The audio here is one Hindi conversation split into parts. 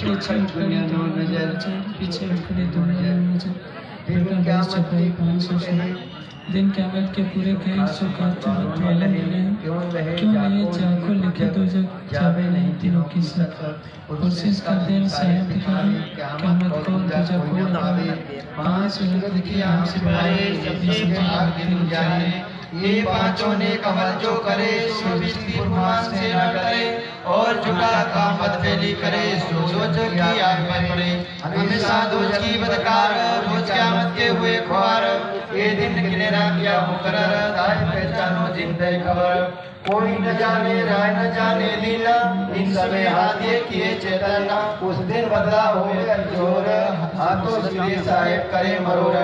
पीछे उठकर दुनिया में चपाई 500 दिन क़यामत के पूरे गए सो काते वक्त वाले मिले हैं। क्यों ये चाको लिखे दो जग चाबे नहीं तीनों की सब पुरसिस का दिल साहिब दिखावे क़यामत को तुझा को लगावे 5 मिनट लिखे हमसे बात ये पांचों ने कमल जो करे सो बिजली फुरमान से न करे और झुका काम बदफेली करे सो जो की आग में पड़े हमेशा दोष की बदकार रोज क़यामत के हुए ख्वार ये दिन गिनेरा किया मुकर्रर दाज पहचानो जिंदे खबर कोई न जाने राय न जाने लीला इन समय हादिए किए चेतना उस दिन बदला होए जोर हाथों सीधे साहेब करे मरोर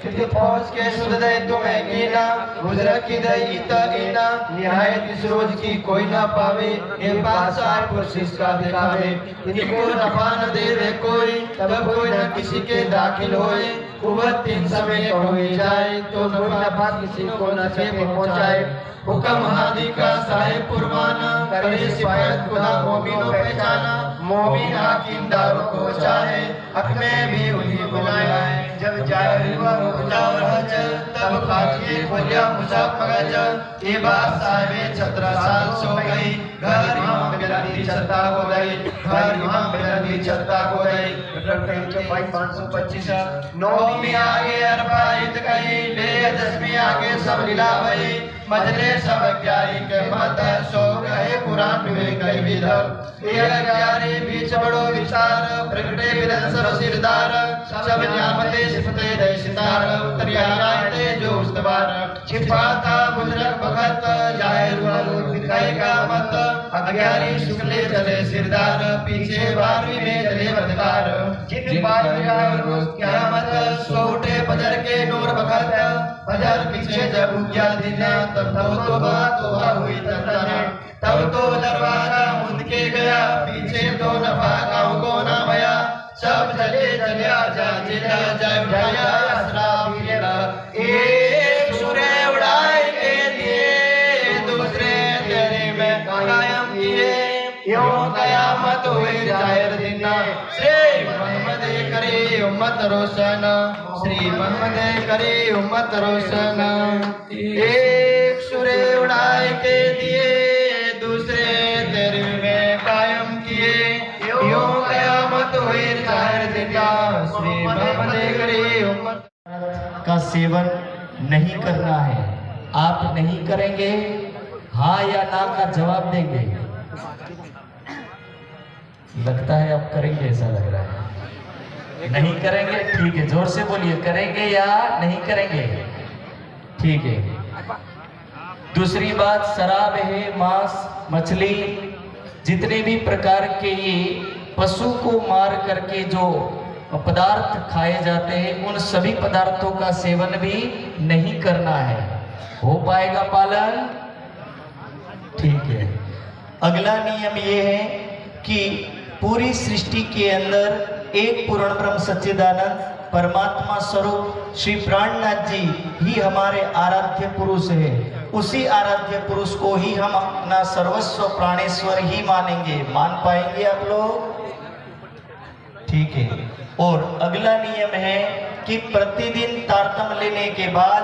कितने फौज के सुध दे तुम्हें कीना गुजर की दई इतना निहायत इस रोज की कोई ना पावे ये बादशाह पुरसिस का दिखावे इनको नफा न देवे कोई तब कोई न किसी के दाखिल होए कुवत इन समय हो जाए तो नफा किसी को न से पहुंचाए हुक्म हादी का साहिब कुर्बाना करे सिफायत खुदा मोमिनों पहचाना मोमिन हाकिम दारों को चाहे हक में भी उन्हीं बुलाया है जब जाए हुआ रुजावर हज तब खातिए खोलिया मुसाफ मगज ये बात साहिब 17 साल सो गई घर इमाम बिलंदी छत्ता हो गई घर इमाम बिलंदी छत्ता हो गई 525 नौमी आगे अरबाइत गई ले 10वीं आगे सब लीला भई मजले सब क्यारी के मत सो गए कुरान में कई विधर ये क्यारी बीच बड़ो विचार प्रगटे बिरन सब सिरदार सब न्यामते सिफते दे सितार उतरिया आते जो उस्तवार छिपाता बुजुर्ग भगत जाहिर वालों दिखाई का मत अज्ञानी शुक्ले चले सिरदार पीछे 12वीं में चले बदकार जिन बात रोज क़यामत सो उठे फजर के नूर भगत फजर पीछे जब उगया दिन तब तो बात हुई तंतना तब तो दरवाजा मुंद के गया पीछे तो नफा गाँव को ना भया सब चले चले आजा जिला जाए उठाया असराफ गिरा एक सुरे उड़ाए के दिए दूसरे तेरे में कायम किए यूं कयामत हुई जाहिर दिन श्री मोहम्मद करे उम्मत रोशन श्री मोहम्मद करे उम्मत रोशन एक सुरे उड़ाए के दिए दूसरे तेरे में कायम किए यूं कयामत हुई जाहिर दिन श्री मोहम्मद करे उम्मत का सेवन नहीं करना है। आप नहीं करेंगे हाँ या ना का जवाब देंगे। लगता है आप करेंगे ऐसा लग रहा है। नहीं करेंगे ठीक है, जोर से बोलिए करेंगे या नहीं करेंगे। ठीक है। दूसरी बात शराब है, मांस मछली जितने भी प्रकार के ये पशु को मार करके जो पदार्थ खाए जाते हैं उन सभी पदार्थों का सेवन भी नहीं करना है। हो पाएगा पालन? ठीक है। अगला नियम ये है कि पूरी सृष्टि के अंदर एक पूर्ण ब्रह्म सच्चिदानंद परमात्मा स्वरूप श्री प्राणनाथ जी ही हमारे आराध्य पुरुष है। उसी आराध्य पुरुष को ही हम अपना सर्वस्व प्राणेश्वर ही मानेंगे। मान पाएंगे आप लोग? ठीक है। और अगला नियम है कि प्रतिदिन तारतम लेने के बाद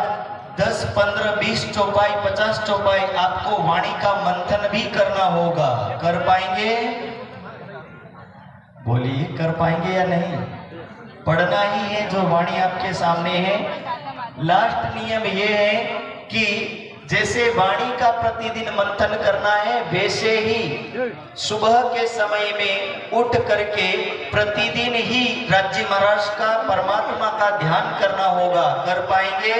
10, 15, 20 चौपाई 50 चौपाई आपको वाणी का मंथन भी करना होगा। कर पाएंगे? बोलिए कर पाएंगे या नहीं? पढ़ना ही है जो वाणी आपके सामने है। लास्ट नियम ये है कि जैसे वाणी का प्रतिदिन मंथन करना है वैसे ही सुबह के समय में उठ करके प्रतिदिन ही राज्य महाराज का परमात्मा का ध्यान करना होगा। कर पाएंगे?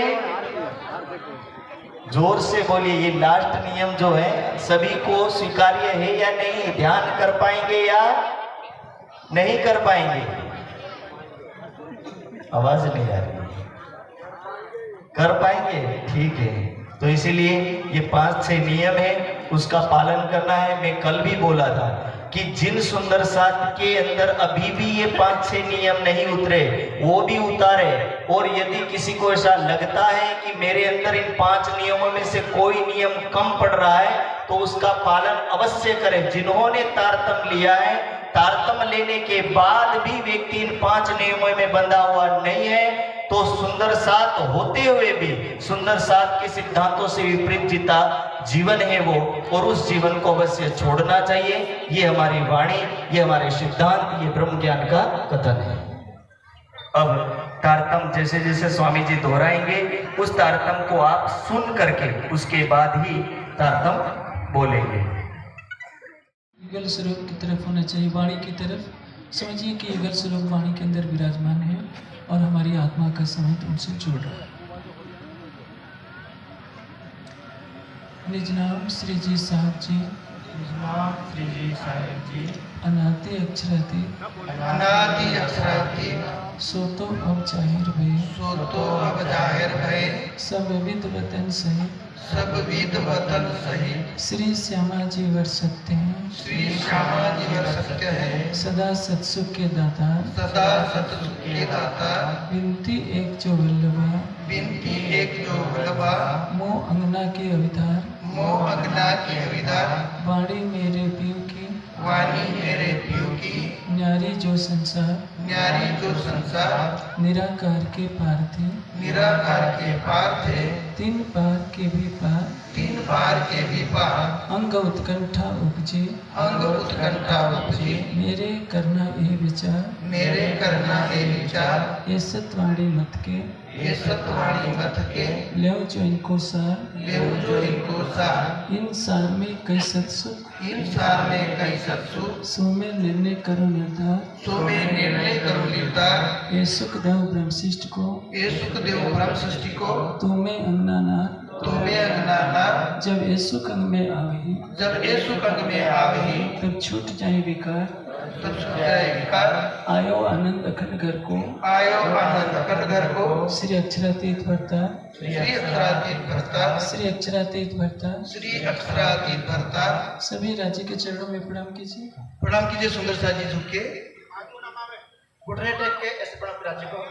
जोर से बोलिए। ये लास्ट नियम जो है सभी को स्वीकार्य है या नहीं? ध्यान कर पाएंगे या नहीं कर पाएंगे? आवाज नहीं आ रही। कर पाएंगे? ठीक है। तो इसीलिए ये 5-6 नियम है, उसका पालन करना है। मैं कल भी बोला था कि जिन सुंदर साथ के अंदर अभी भी ये 5-6 नियम नहीं उतरे वो भी उतारे। और यदि किसी को ऐसा लगता है कि मेरे अंदर इन 5 नियमों में से कोई नियम कम पड़ रहा है तो उसका पालन अवश्य करें। जिन्होंने तारतम लिया है तारतम्य लेने के बाद भी व्यक्ति इन 5 नियमों में बंधा हुआ नहीं है तो सुंदर साथ होते हुए भी सुंदर साथ के सिद्धांतों से विपरीत जीता जीवन है वो, और उस जीवन को अवश्य छोड़ना चाहिए। ये हमारी वाणी, ये हमारे सिद्धांत, ये ब्रह्म ज्ञान का कथन है। अब तारतम्य जैसे जैसे स्वामी जी दोहराएंगे उस तारतम्य को आप सुन करके उसके बाद ही तारतम्य बोलेंगे। युगल स्वरूप की तरफ होना चाहिए, वाणी की तरफ। समझिए कि युगल स्वरूप वाणी के अंदर विराजमान है और हमारी आत्मा का संबंध उनसे जुड़ रहा है। निज नाम श्री जी साहब जी, श्री जी साहिब जी, अनादि अक्षरादि अनादि अक्षरादि सो तो अब जाहिर भय, सो तो अब जाहिर भय, सब विविध वतन सहित सब विद वतन सहित श्री श्यामा जी वर सत्य हैं, श्री श्यामा जी वर सत्य है, सदा सत्सुख के दाता, सदा सतसुख के दाता, विनती एक जो वल्लभा, बिनती एक जो वल्लभा, मोह अंगना के अविधार, मोह अग्ना की अविदार, वाणी मेरे पीव की, वाणी मेरे पीयू की, न्यारी जो संसार, न्यारी जो संसार, निराकार के पार थे, निराकार के पार थे, 3 पार के भी पार, 3 पार के भी पार, अंग उत्कंठा उपजे, अंग उत्कंठा उपजे, मेरे करना ये विचार, मेरे करना ए विचार, ये सतवाणी मत के, ये सतवाणी मत के, ले जो इनको सार, ले जो इनको सार, इन सार में कई सत्सुख, इन सार में कई सत्सुख, सो में निर्णय करो निर्धार, सो में निर्णय करो निर्धार, ये सुख देव ब्रह्मशिष्ट को, ये सुखदेव ब्रह्म सृष्टि को, तुम्हें अंगना नार, तुम्हें अग्नाना, जब ये सुख अंग में आवे, जब ये सुख अंग में आवही, तब छूट जाए विकार, तब छूट जाए विकार, आयो आनंद अखंड घर को, आयो आनंद अखंड घर को, श्री अक्षरातीत भरता, श्री अक्षरातीत भरता, श्री अक्षरातीत भरता, श्री अक्षरातीत भरता। सभी राज्य के चरणों में प्रणाम कीजिए। प्रणाम कीजिए सुंदर सा जी झुक के, घुटने टेक के ऐसे प्रणाम राज्य को।